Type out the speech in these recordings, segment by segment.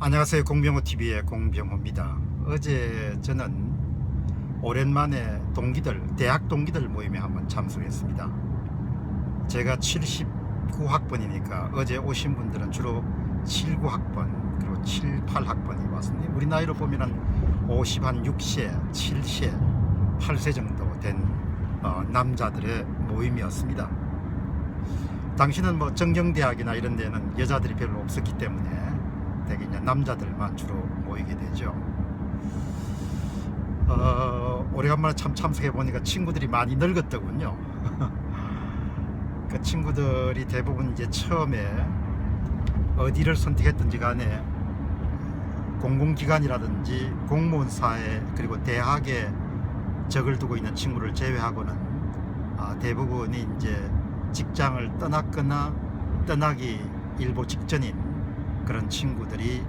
안녕하세요. 공병호TV의 공병호입니다. 어제 저는 오랜만에 대학 동기들 모임에 한번 참석했습니다. 제가 79학번이니까 어제 오신 분들은 주로 79학번 그리고 78학번이 왔습니다. 우리 나이로 보면 50, 한 6세, 7세, 8세 정도 된 남자들의 모임이었습니다. 당시는 뭐 정경대학이나 이런 데는 여자들이 별로 없었기 때문에 되게 이제 남자들만 주로 모이게 되죠. 오래간만에 참석해 보니까 친구들이 많이 늙었더군요. 그 친구들이 대부분 이제 처음에 어디를 선택했든지 간에 공공기관이라든지 공무원 사회 그리고 대학에 적을 두고 있는 친구를 제외하고는 대부분이 이제 직장을 떠났거나 떠나기 일보 직전인 그런 친구들이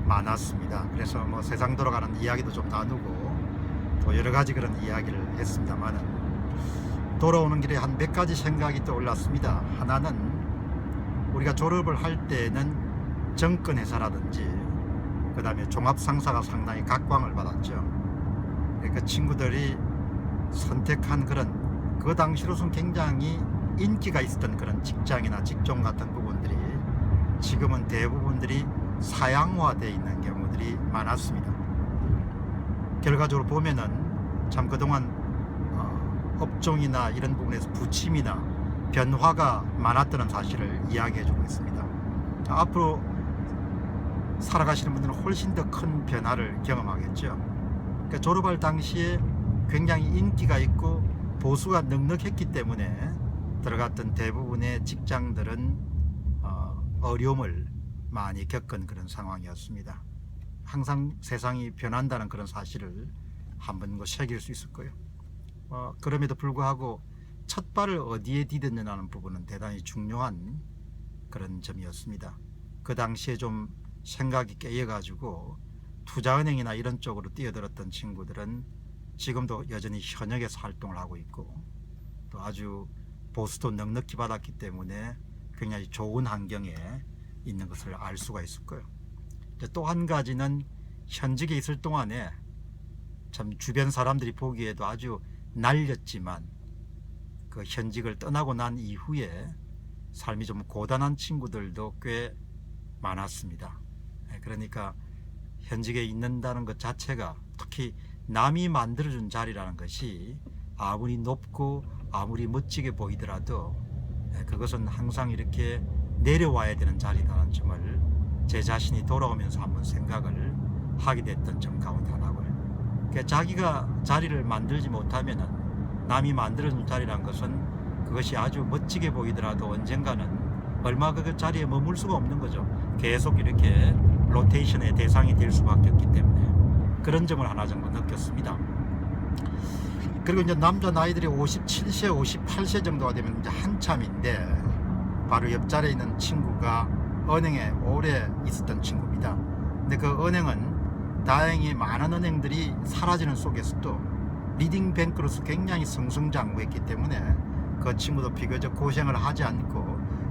많았습니다. 그래서 뭐 세상 돌아가는 이야기도 좀 나누고 또 여러 가지 그런 이야기를 했습니다만, 돌아오는 길에 한 몇 가지 생각이 떠올랐습니다. 하나는 우리가 졸업을 할 때는 정권회사라든지 그 다음에 종합상사가 상당히 각광을 받았죠. 그 친구들이 선택한 그런 그 당시로서는 굉장히 인기가 있었던 그런 직장이나 직종 같은 부분들이 지금은 대부분들이 사양화되어 있는 경우들이 많았습니다. 결과적으로 보면은 참 그동안 업종이나 이런 부분에서 부침이나 변화가 많았다는 사실을 이야기해 주고 있습니다. 앞으로 살아가시는 분들은 훨씬 더 큰 변화를 경험하겠죠. 그러니까 졸업할 당시에 굉장히 인기가 있고 보수가 넉넉했기 때문에 들어갔던 대부분의 직장들은 어려움을 많이 겪은 그런 상황이었습니다. 항상 세상이 변한다는 그런 사실을 한번 새길 수 있을 거예요. 그럼에도 불구하고 첫 발을 어디에 디뎠느냐는 부분은 대단히 중요한 그런 점이었습니다. 그 당시에 좀 생각이 깨어가지고 투자은행이나 이런 쪽으로 뛰어들었던 친구들은 지금도 여전히 현역에서 활동을 하고 있고, 또 아주 보수도 넉넉히 받았기 때문에 굉장히 좋은 환경에 있는 것을 알 수가 있을 거예요. 또 한 가지는 현직에 있을 동안에 참 주변 사람들이 보기에도 아주 날렸지만 그 현직을 떠나고 난 이후에 삶이 좀 고단한 친구들도 꽤 많았습니다. 그러니까 현직에 있는다는 것 자체가, 특히 남이 만들어준 자리라는 것이 아무리 높고 아무리 멋지게 보이더라도 그것은 항상 이렇게 내려와야 되는 자리라는 점을 제 자신이 돌아오면서 한번 생각을 하게 됐던 점 가운데 하나고요. 그러니까 자기가 자리를 만들지 못하면은 남이 만들어준 자리란 것은 그것이 아주 멋지게 보이더라도 언젠가는 얼마 그 자리에 머물 수가 없는 거죠. 계속 이렇게 로테이션의 대상이 될 수밖에 없기 때문에 그런 점을 하나 정도 느꼈습니다. 그리고 이제 남자 나이들이 57세, 58세 정도가 되면 이제 한참인데, 바로 옆자리에 있는 친구가 은행에 오래 있었던 친구입니다. 근데 그 은행은 다행히 많은 은행들이 사라지는 속에서도 리딩 뱅크로서 굉장히 승승장구했기 때문에 그 친구도 비교적 고생을 하지 않고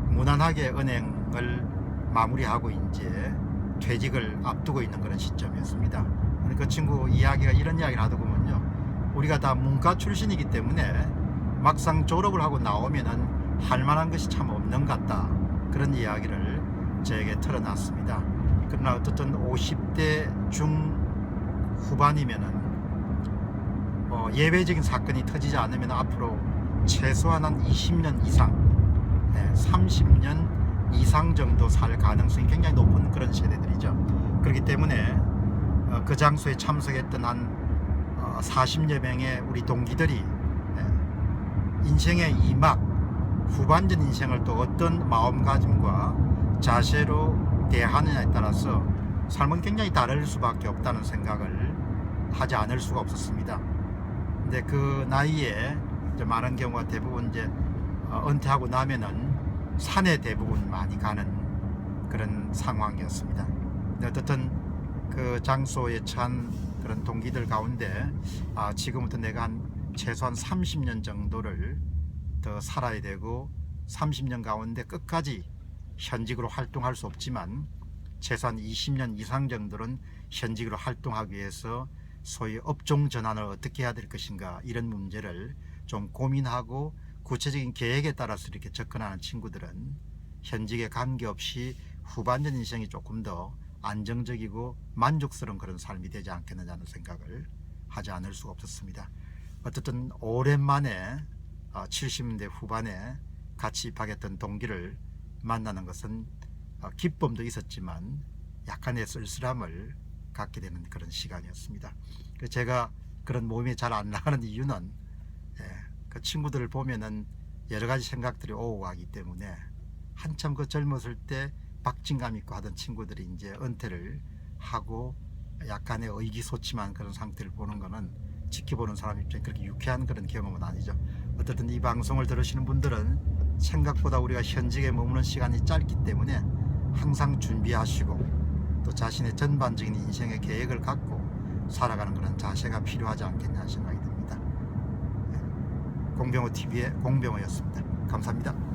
무난하게 은행을 마무리하고 이제 퇴직을 앞두고 있는 그런 시점이었습니다. 그 친구 이야기가 이런 이야기를 하더군요. 우리가 다 문과 출신이기 때문에 막상 졸업을 하고 나오면은 할 만한 것이 참 없는 것 같다, 그런 이야기를 저에게 털어놨습니다. 그러나 어떻든 50대 중후반이면은 예외적인 사건이 터지지 않으면 앞으로 최소한 한 20년 이상, 30년 이상 정도 살 가능성이 굉장히 높은 그런 세대들이죠. 그렇기 때문에 그 장소에 참석했던 한 40여 명의 우리 동기들이 인생의 이막 후반전 인생을 또 어떤 마음가짐과 자세로 대하느냐에 따라서 삶은 굉장히 다를 수밖에 없다는 생각을 하지 않을 수가 없었습니다. 근데 그 나이에 이제 많은 경우가 대부분 이제 은퇴하고 나면은 산에 대부분 많이 가는 그런 상황이었습니다. 근데 어떻든 그 장소에 찬 그런 동기들 가운데 지금부터 내가 최소한 30년 정도를 더 살아야 되고, 30년 가운데 끝까지 현직으로 활동할 수 없지만 최소한 20년 이상 정도는 현직으로 활동하기 위해서 소위 업종 전환을 어떻게 해야 될 것인가, 이런 문제를 좀 고민하고 구체적인 계획에 따라서 이렇게 접근하는 친구들은 현직에 관계없이 후반전 인생이 조금 더 안정적이고 만족스러운 그런 삶이 되지 않겠느냐는 생각을 하지 않을 수가 없었습니다. 어쨌든 오랜만에 70년대 후반에 같이 입학했던 동기를 만나는 것은 기쁨도 있었지만 약간의 쓸쓸함을 갖게 되는 그런 시간이었습니다. 제가 그런 몸이 잘 안 나가는 이유는 그 친구들을 보면은 여러 가지 생각들이 오고 가기 때문에, 한참 그 젊었을 때 박진감 있고 하던 친구들이 이제 은퇴를 하고 약간의 의기소침한 그런 상태를 보는 거는 지켜보는 사람 입장에 그렇게 유쾌한 그런 경험은 아니죠. 어쨌든 이 방송을 들으시는 분들은 생각보다 우리가 현직에 머무는 시간이 짧기 때문에 항상 준비하시고 또 자신의 전반적인 인생의 계획을 갖고 살아가는 그런 자세가 필요하지 않겠냐 생각이 듭니다. 공병호 TV의 공병호였습니다. 감사합니다.